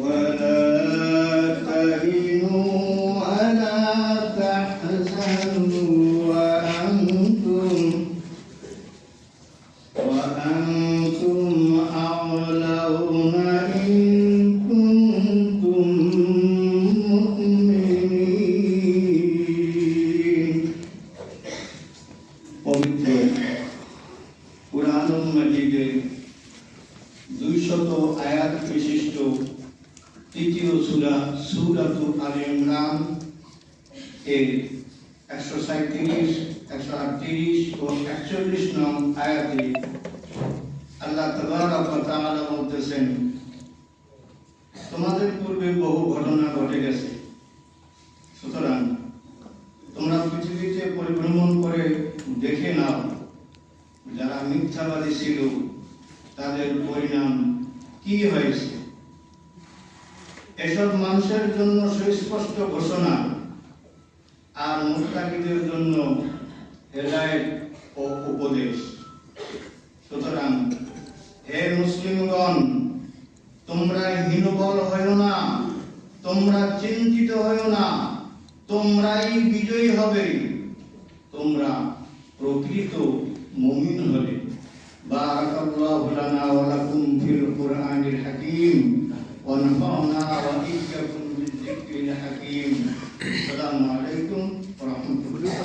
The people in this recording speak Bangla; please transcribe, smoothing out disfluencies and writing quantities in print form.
ولا تهنوا ولا تحزنوا وأنتم أعلون إن كنتم مؤمنين পবিত্র কুরআনুল মাজিদের 200 আয়াত বিশিষ্ট তৃতীয় সূরা সূরাতুল আলে ইমরান এর 137, 138 ও 41 নং আয়াতে আল্লাহ তাবারক ওয়া তাআলা বলতেছেন, তোমাদের পূর্বে বহু ঘটনা ঘটে গেছে, সুতরাং তোমরা পৃথিবীতে পরিভ্রমণ করে দেখে নাও যারা মিথ্যাবাদী ছিল তাদের পরিণাম কি হয়েছে। এসব মানুষের জন্য সুস্পষ্ট ঘোষণা আর মুত্তাকিদের জন্য হেদায়েত ও উপদেশ। সুতরাং হে মুসলিমগণ, তোমরা হীনবল হইও না, তোমরা চিন্তিত হইও না, তোমরাই বিজয়ী হবে, তোমরা প্রকৃত মুমিন হবে। বারাকাল্লাহু লানা ওয়া লাকুম ফিল কুরআনিল হাকীম ওয়া নাফা'না ওয়া ইয়্যাকুম বিয-যিকরিল হাকীম। আসসালামু আলাইকুম ওয়া রাহমাতুল্লাহ।